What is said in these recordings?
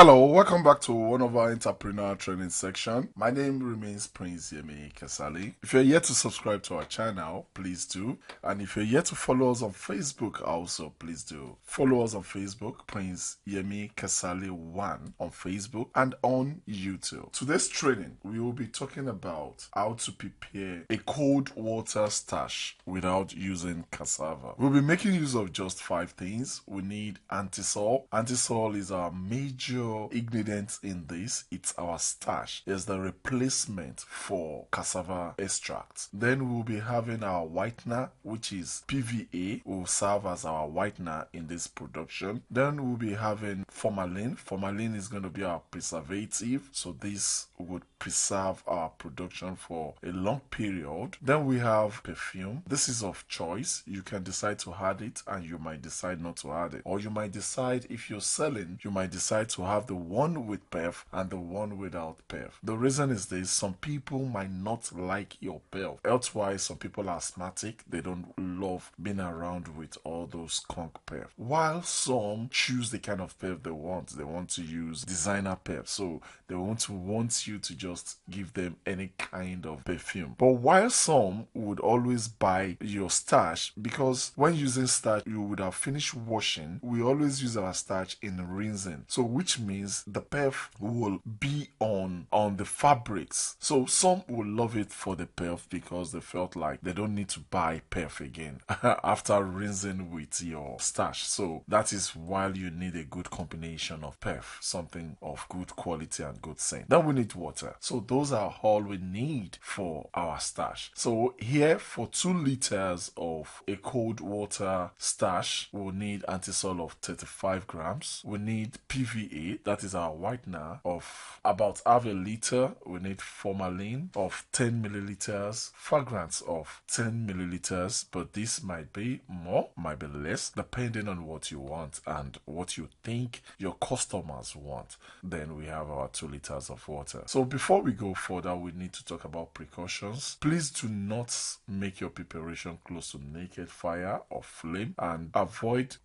Hello, welcome back to one of our entrepreneur training section. My name remains Prince Yemi Kesali. If you're yet to subscribe to our channel, please do. And if you're yet to follow us on Facebook also, please do. Follow us on Facebook, Prince Yemi Kesali 1 on Facebook and on YouTube. Today's training, we will be talking about how to prepare a cold water starch without using cassava. We'll be making use of just 5 things. We need antisol. Antisol is our major ingredients in this. It's our starch. It's the replacement for cassava extract. Then we'll be having our whitener, which is PVA, will serve as our whitener in this production. Then we'll be having formalin. Formalin is going to be our preservative, so this would preserve our production for a long period. Then we have perfume. This is of choice. You can decide to add it and you might decide not to add it, or you might decide, if you're selling, you might decide to have the one with perf and the one without perf. The reason is this: some people might not like your perf. Elsewise, some people are asthmatic, they don't love being around with all those skunk perf, while some choose the kind of perf they want. They want to use designer perf, so they want you to just give them any kind of perfume. But while some would always buy your starch, because when using starch you would have finished washing, we always use our starch in rinsing, so which means the perf will be on the fabrics. So some will love it for the perf because they felt like they don't need to buy perf again after rinsing with your starch. So that is why you need a good combination of perf, something of good quality and good scent. Then we need water. So those are all we need for our starch. So here, for 2 liters of a cold water starch, we'll need antisol of 35 grams. We need PVA, that is our whitener, of about half a liter. We need formalin of 10 milliliters, fragrance of 10 milliliters, but this might be more, might be less, depending on what you want and what you think your customers want. Then we have our 2 liters of water. So before we go further, we need to talk about precautions. Please do not make your preparation close to naked fire or flame, and avoid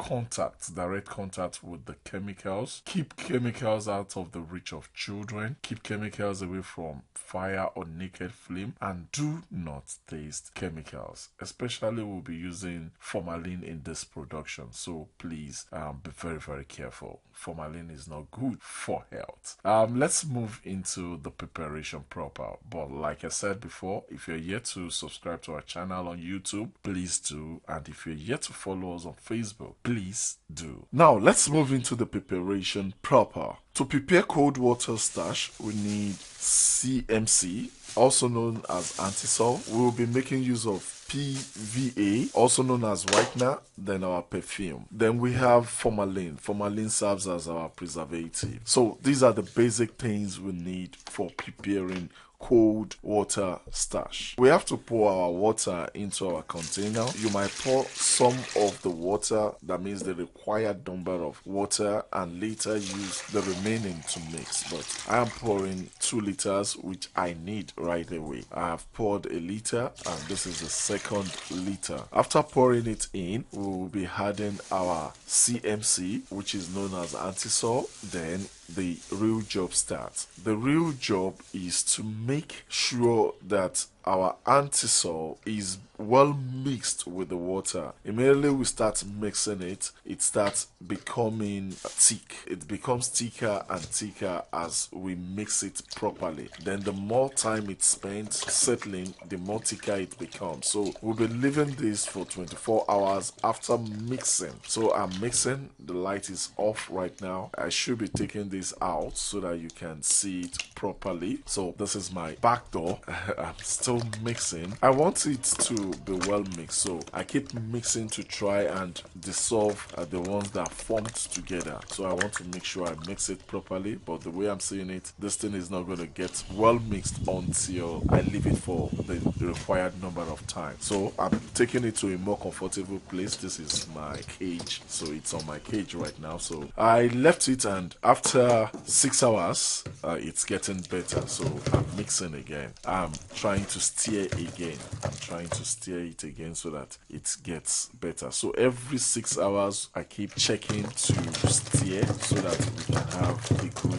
direct contact with the chemicals. Keep chemicals out of the reach of children. Keep chemicals away from fire or naked flame, and do not taste chemicals. Especially, we'll be using formalin in this production, so please be very, very careful. Formalin is not good for health. Let's move into the preparation proper. But like I said before, if you're yet to subscribe to our channel on YouTube, please do. And if you're yet to follow us on Facebook, please do. Now let's move into the preparation proper. To prepare cold water starch, we need CMC, also known as antisol. We will be making use of PVA, also known as whitener, then our perfume. Then we have formalin. Formalin serves as our preservative. So these are the basic things we need for preparing cold water starch. We have to pour our water into our container. You might pour some of the water, that means the required number of water, and later use the remaining to mix. But I am pouring 2 liters, which I need right away. I have poured a liter and this is the second liter. After pouring it in, we will be adding our CMC, which is known as antisol. Then the real job starts. The real job is to make sure that our antisol is well mixed with the water. Immediately we start mixing it, it starts becoming thick. It becomes thicker and thicker as we mix it properly. Then the more time it's spent settling, the more thicker it becomes. So we'll be leaving this for 24 hours after mixing. So I'm mixing, the light is off right now. I should be taking this out so that you can see it properly. So this is my back door. I'm still mixing. I want it to be well mixed, so I keep mixing to try and dissolve the ones that formed together. So I want to make sure I mix it properly, but the way I'm seeing it, this thing is not going to get well mixed until I leave it for the required number of time. So I'm taking it to a more comfortable place. This is my cage, so it's on my cage right now. So I left it, and after 6 hours it's getting better. So I'm mixing again. I'm trying to stir again. I'm trying to stir it again so that it gets better. So every 6 hours I keep checking to stir so that we can have a good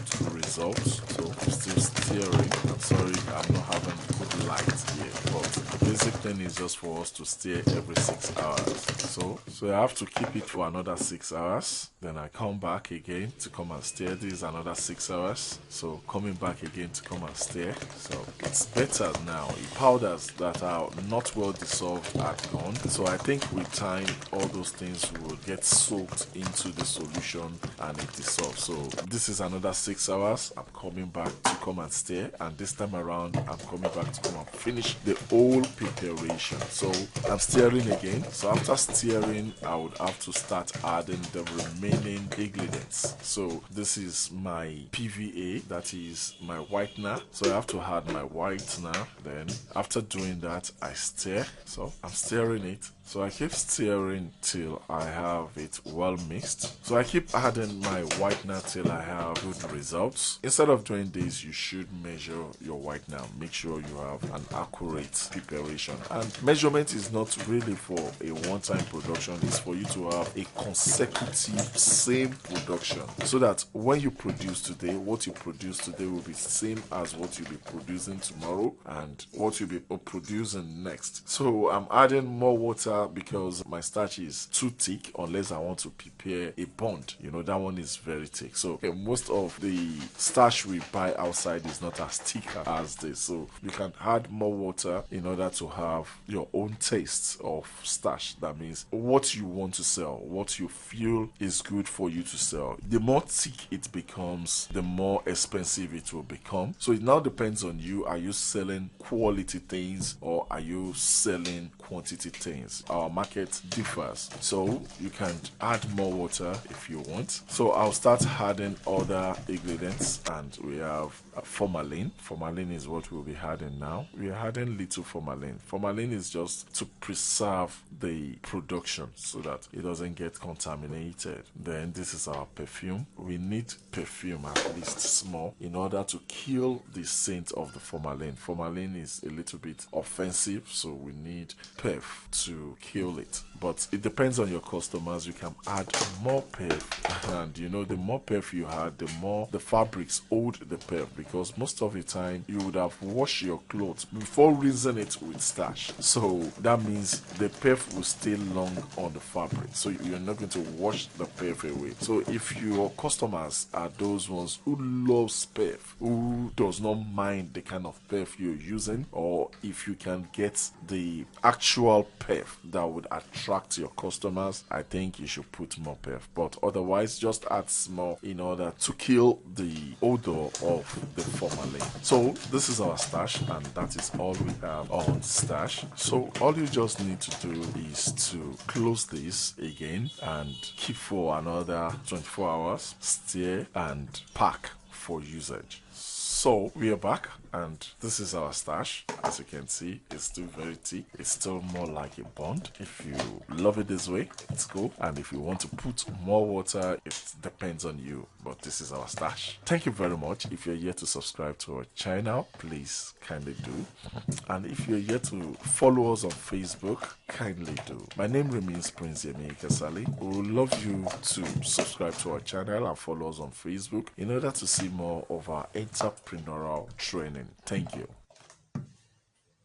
results. So I'm still steering. I'm sorry, I'm not having good light here, but the basic thing is just for us to steer every 6 hours. So I have to keep it for another 6 hours. Then I come back again to come and steer. This is another 6 hours. So coming back again to come and steer. So it's better now. The powders that are not well dissolved are gone. So I think with time, all those things will get soaked into the solution and it dissolves. So this is another 6 hours. I'm coming back to come and steer, and this time around I'm coming back to come and finish the whole preparation. So I'm steering again. So after steering, I would have to start adding the remaining ingredients. So this is my PVA, that is my whitener. So I have to add my whitener. Then after doing that, I stir. So I'm stirring it. So I keep stirring till I have it well mixed. So I keep adding my whitener till I have good results. Instead of doing this, you should measure your whitener. Make sure you have an accurate preparation. And measurement is not really for a one-time production. It's for you to have a consecutive same production, so that when you produce today, what you produce today will be same as what you'll be producing tomorrow and what you'll be producing next. So I'm adding more water because my starch is too thick unless I want to prepare a bond. You know, that one is very thick. So most of the starch we buy outside is not as thick as this. So you can add more water in order to have your own taste of starch. That means what you want to sell, what you feel is good for you to sell. The more thick it becomes, the more expensive it will become. So it now depends on you. Are you selling quality things or are you selling quantity things? Our market differs, so you can add more water if you want. So I'll start adding other ingredients, and we have formalin. Formalin is what we'll be adding now. We are adding little formalin. Formalin is just to preserve the production so that it doesn't get contaminated. Then this is our perfume. We need perfume at least small in order to kill the scent of the formalin. Formalin is a little bit offensive, so we need perf to kill it. But it depends on your customers. You can add more perf, and you know, the more perf you add, the more the fabrics hold the perf, because most of the time you would have washed your clothes before rinsing it with starch. So that means the perf will stay long on the fabric, so you're not going to wash the perf away. So if your customers are those ones who loves perf, who does not mind the kind of perf you're using, or if you can get the actual perf that would attract your customers, I think you should put more perf. But otherwise, just add small in order to kill the odor of the formalin. So this is our starch, and that is all we have on starch. So all you just need to do is to close this again and keep for another 24 hours, stir and pack for usage. So we are back, and this is our starch. As you can see, it's still very thick. It's still more like a bond. If you love it this way, it's cool. And if you want to put more water, it depends on you. But this is our starch. Thank you very much. If you're yet to subscribe to our channel, please kindly do. And if you're yet to follow us on Facebook, kindly do. My name remains Prince Yemi Kasali. We would love you to subscribe to our channel and follow us on Facebook in order to see more of our entrepreneurial training. Thank you.